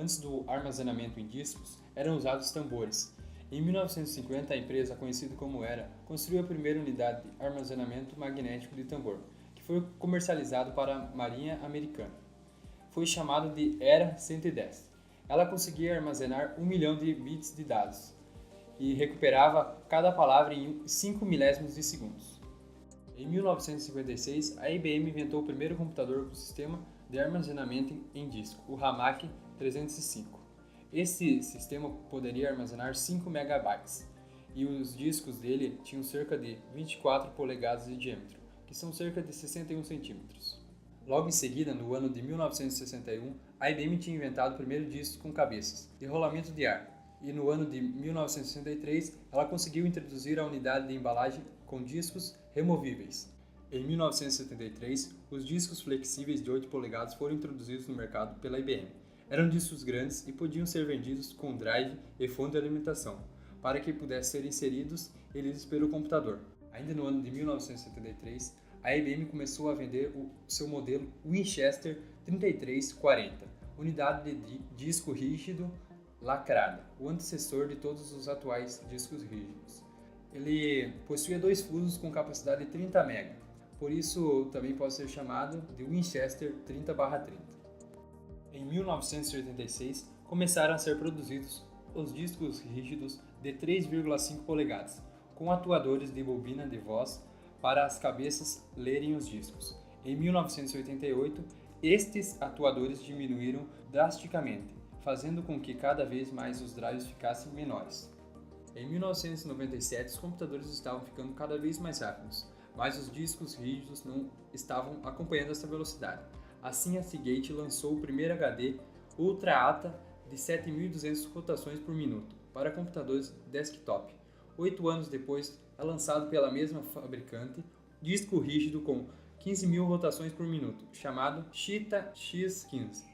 Antes do armazenamento em discos, eram usados tambores. Em 1950, a empresa, conhecida como Era, construiu a primeira unidade de armazenamento magnético de tambor, que foi comercializado para a Marinha Americana. Foi chamado de Era 110. Ela conseguia armazenar 1 milhão de bits de dados e recuperava cada palavra em 5 milésimos de segundos. Em 1956, a IBM inventou o primeiro computador com sistema de armazenamento em disco, o RAMAC 305. Esse sistema poderia armazenar 5 megabytes e os discos dele tinham cerca de 24 polegadas de diâmetro, que são cerca de 61 centímetros. Logo em seguida, no ano de 1961, a IBM tinha inventado o primeiro disco com cabeças, de rolamento de ar, e no ano de 1963 ela conseguiu introduzir a unidade de embalagem com discos removíveis. Em 1973, os discos flexíveis de 8 polegadas foram introduzidos no mercado pela IBM. Eram discos grandes e podiam ser vendidos com drive e fonte de alimentação, para que pudessem ser inseridos eles pelo computador. Ainda no ano de 1973, a IBM começou a vender o seu modelo Winchester 3340, unidade de disco rígido lacrada, o antecessor de todos os atuais discos rígidos. Ele possuía 2 fusos com capacidade de 30 MB, por isso também pode ser chamado de Winchester 30/30. Em 1986, começaram a ser produzidos os discos rígidos de 3,5 polegadas, com atuadores de bobina de voz para as cabeças lerem os discos. Em 1988, estes atuadores diminuíram drasticamente, fazendo com que cada vez mais os drives ficassem menores. Em 1997, os computadores estavam ficando cada vez mais rápidos, mas os discos rígidos não estavam acompanhando essa velocidade. Assim, a Seagate lançou o primeiro HD Ultra ATA de 7.200 rotações por minuto para computadores desktop. 8 anos depois, é lançado pela mesma fabricante disco rígido com 15.000 rotações por minuto, chamado Cheetah X15.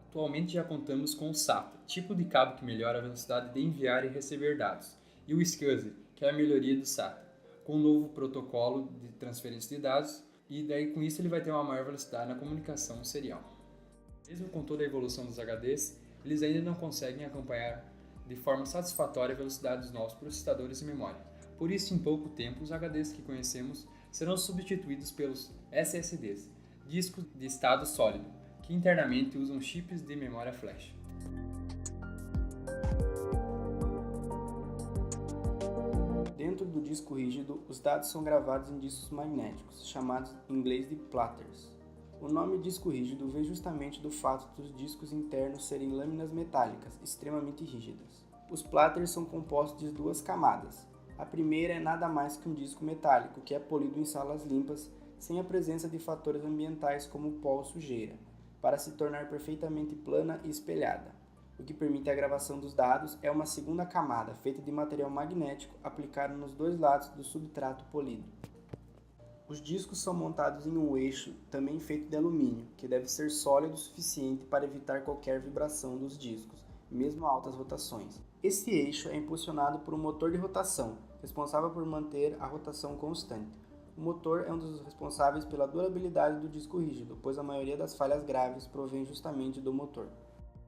Atualmente já contamos com o SATA, tipo de cabo que melhora a velocidade de enviar e receber dados, e o SCSI, que é a melhoria do SATA, com um novo protocolo de transferência de dados, e daí com isso ele vai ter uma maior velocidade na comunicação serial. Mesmo com toda a evolução dos HDs, eles ainda não conseguem acompanhar de forma satisfatória a velocidade dos novos processadores e memória. Por isso, em pouco tempo, os HDs que conhecemos serão substituídos pelos SSDs, discos de estado sólido, que internamente usam chips de memória flash. Dentro do disco rígido, os dados são gravados em discos magnéticos, chamados em inglês de platters. O nome disco rígido vem justamente do fato dos discos internos serem lâminas metálicas, extremamente rígidas. Os platters são compostos de 2 camadas. A primeira é nada mais que um disco metálico, que é polido em salas limpas, sem a presença de fatores ambientais como pó ou sujeira, para se tornar perfeitamente plana e espelhada. O que permite a gravação dos dados é uma segunda camada, feita de material magnético aplicado nos 2 lados do substrato polido. Os discos são montados em um eixo, também feito de alumínio, que deve ser sólido o suficiente para evitar qualquer vibração dos discos, mesmo a altas rotações. Esse eixo é impulsionado por um motor de rotação, responsável por manter a rotação constante. O motor é um dos responsáveis pela durabilidade do disco rígido, pois a maioria das falhas graves provém justamente do motor.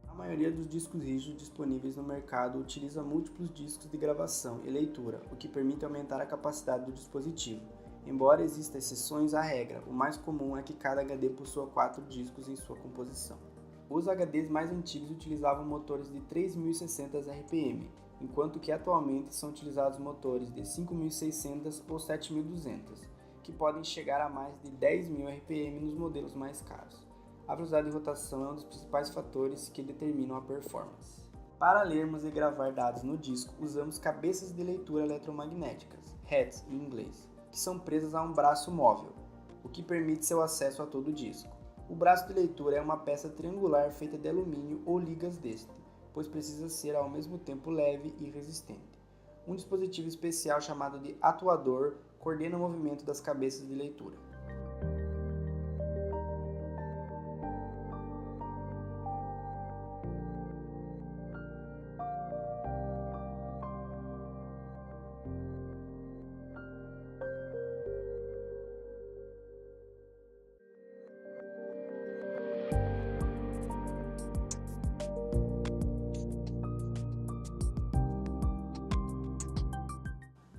A maioria dos discos rígidos disponíveis no mercado utiliza múltiplos discos de gravação e leitura, o que permite aumentar a capacidade do dispositivo. Embora existam exceções à regra, o mais comum é que cada HD possua 4 discos em sua composição. Os HDs mais antigos utilizavam motores de 3.600 RPM, enquanto que atualmente são utilizados motores de 5.600 ou 7.200, que podem chegar a mais de 10.000 RPM nos modelos mais caros. A velocidade de rotação é um dos principais fatores que determinam a performance. Para lermos e gravar dados no disco, usamos cabeças de leitura eletromagnéticas, heads em inglês, que são presas a um braço móvel, o que permite seu acesso a todo o disco. O braço de leitura é uma peça triangular feita de alumínio ou ligas deste, pois precisa ser ao mesmo tempo leve e resistente. Um dispositivo especial chamado de atuador coordena o movimento das cabeças de leitura.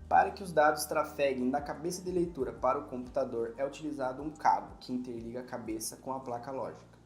Para que os dados trafeguem da cabeça de leitura para o computador, é utilizado um cabo que interliga a cabeça com a placa lógica.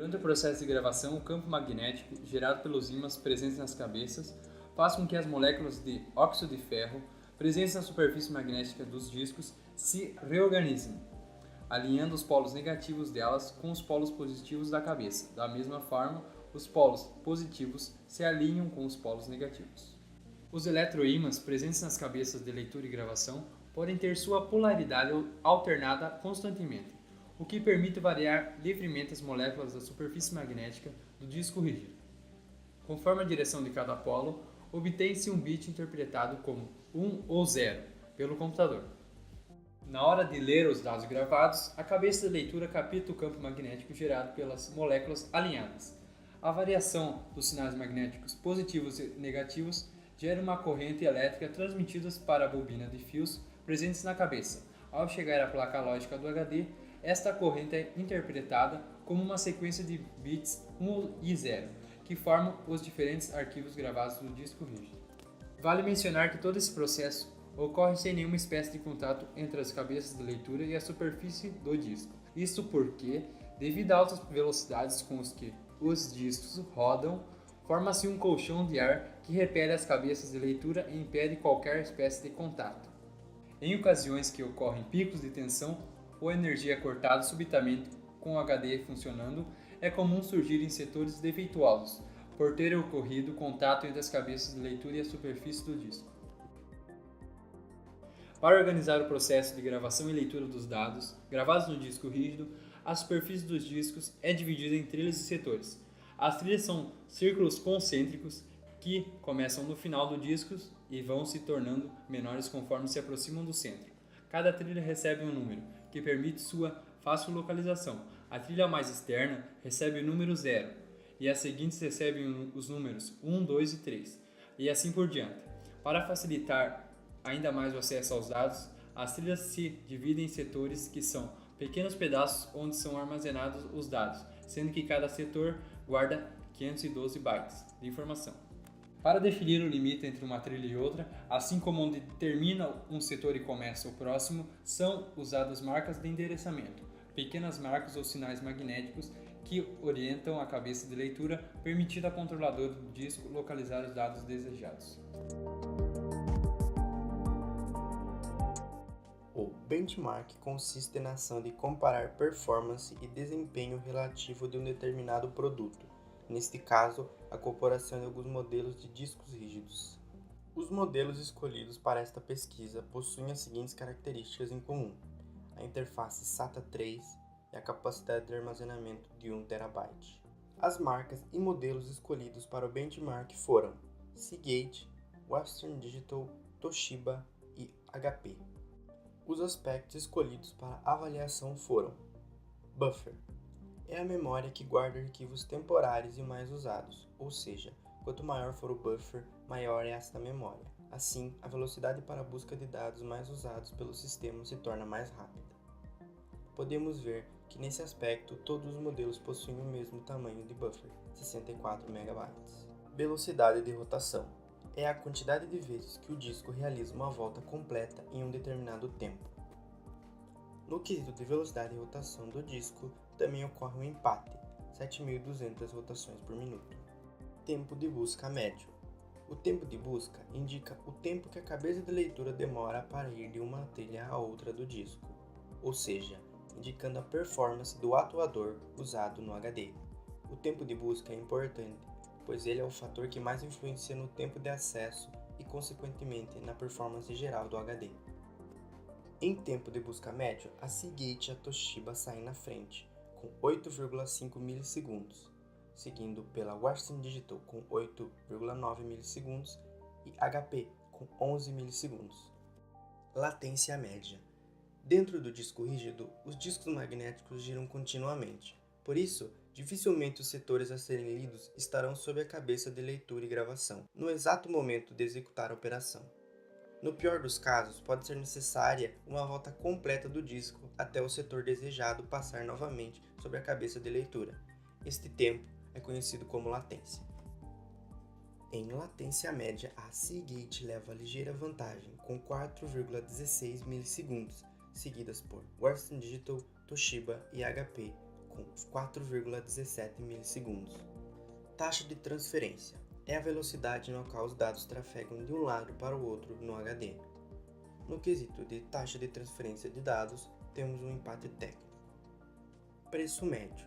Durante o processo de gravação, o campo magnético, gerado pelos ímãs presentes nas cabeças, faz com que as moléculas de óxido de ferro presentes na superfície magnética dos discos se reorganizem, alinhando os polos negativos delas com os polos positivos da cabeça. Da mesma forma, os polos positivos se alinham com os polos negativos. Os eletroímãs presentes nas cabeças de leitura e gravação podem ter sua polaridade alternada constantemente, o que permite variar livremente as moléculas da superfície magnética do disco rígido. Conforme a direção de cada polo, obtém-se um bit interpretado como 1 ou 0 pelo computador. Na hora de ler os dados gravados, a cabeça de leitura capta o campo magnético gerado pelas moléculas alinhadas. A variação dos sinais magnéticos positivos e negativos gera uma corrente elétrica transmitida para a bobina de fios presentes na cabeça. Ao chegar à placa lógica do HD, esta corrente é interpretada como uma sequência de bits 1 e 0, que formam os diferentes arquivos gravados no disco rígido. Vale mencionar que todo esse processo ocorre sem nenhuma espécie de contato entre as cabeças de leitura e a superfície do disco. Isso porque, devido a altas velocidades com as que os discos rodam, forma-se um colchão de ar que repele as cabeças de leitura e impede qualquer espécie de contato. Em ocasiões que ocorrem picos de tensão ou energia cortada subitamente com o HD funcionando, é comum surgirem setores defeituosos, por ter ocorrido contato entre as cabeças de leitura e a superfície do disco. Para organizar o processo de gravação e leitura dos dados gravados no disco rígido, a superfície dos discos é dividida em trilhas e setores. As trilhas são círculos concêntricos que começam no final do disco e vão se tornando menores conforme se aproximam do centro. Cada trilha recebe um número, que permite sua fácil localização. A trilha mais externa recebe o número 0, e as seguintes recebem os números 1, 2 e 3, e assim por diante. Para facilitar ainda mais o acesso aos dados, as trilhas se dividem em setores que são pequenos pedaços onde são armazenados os dados, sendo que cada setor guarda 512 bytes de informação. Para definir o limite entre uma trilha e outra, assim como onde termina um setor e começa o próximo, são usadas marcas de endereçamento, pequenas marcas ou sinais magnéticos que orientam a cabeça de leitura, permitindo ao controlador do disco localizar os dados desejados. O benchmark consiste na ação de comparar performance e desempenho relativo de um determinado produto, neste caso, a comparação de alguns modelos de discos rígidos. Os modelos escolhidos para esta pesquisa possuem as seguintes características em comum: a interface SATA 3 e a capacidade de armazenamento de 1 TB. As marcas e modelos escolhidos para o benchmark foram Seagate, Western Digital, Toshiba e HP. Os aspectos escolhidos para avaliação foram: Buffer é a memória que guarda arquivos temporários e mais usados, ou seja, quanto maior for o buffer, maior é esta memória. Assim, a velocidade para a busca de dados mais usados pelo sistema se torna mais rápida. Podemos ver que nesse aspecto todos os modelos possuem o mesmo tamanho de buffer, 64 MB. Velocidade de rotação é a quantidade de vezes que o disco realiza uma volta completa em um determinado tempo. No quesito de velocidade de rotação do disco, também ocorre um empate, 7.200 rotações por minuto. Tempo de busca médio. O tempo de busca indica o tempo que a cabeça de leitura demora para ir de uma trilha a outra do disco, ou seja, indicando a performance do atuador usado no HD. O tempo de busca é importante, pois ele é o fator que mais influencia no tempo de acesso e, consequentemente, na performance geral do HD. Em tempo de busca médio, a Seagate e a Toshiba saem na frente, com 8,5 milissegundos, seguindo pela Western Digital com 8,9 milissegundos e HP com 11 milissegundos. Latência média. Dentro do disco rígido, os discos magnéticos giram continuamente. Por isso, dificilmente os setores a serem lidos estarão sob a cabeça de leitura e gravação, no exato momento de executar a operação. No pior dos casos, pode ser necessária uma volta completa do disco até o setor desejado passar novamente sobre a cabeça de leitura. Este tempo é conhecido como latência. Em latência média, a Seagate leva ligeira vantagem, com 4,16 milissegundos, seguidas por Western Digital, Toshiba e HP, com 4,17 milissegundos. Taxa de transferência é a velocidade na qual os dados trafegam de um lado para o outro no HD. No quesito de taxa de transferência de dados, temos um empate técnico. Preço médio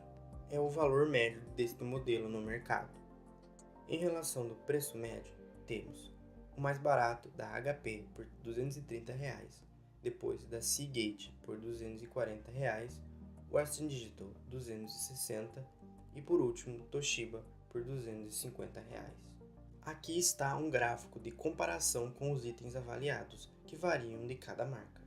é o valor médio deste modelo no mercado. Em relação do preço médio, temos o mais barato da HP por R$ 230, depois da Seagate por R$ 240, Western Digital R$ 260 e por último Toshiba por R$ 250. Aqui está um gráfico de comparação com os itens avaliados, que variam de cada marca.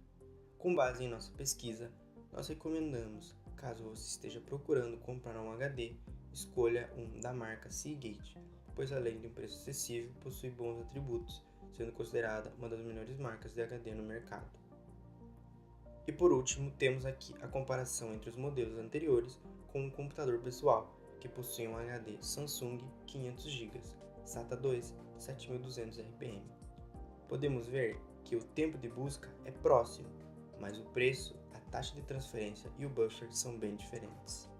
Com base em nossa pesquisa, nós recomendamos, caso você esteja procurando comprar um HD, escolha um da marca Seagate, pois além de um preço acessível, possui bons atributos, sendo considerada uma das melhores marcas de HD no mercado. E por último, temos aqui a comparação entre os modelos anteriores com um computador pessoal, que possui um HD Samsung 500 GB, SATA 2, 7200 RPM. Podemos ver que o tempo de busca é próximo, mas o preço, a taxa de transferência e o buffer são bem diferentes.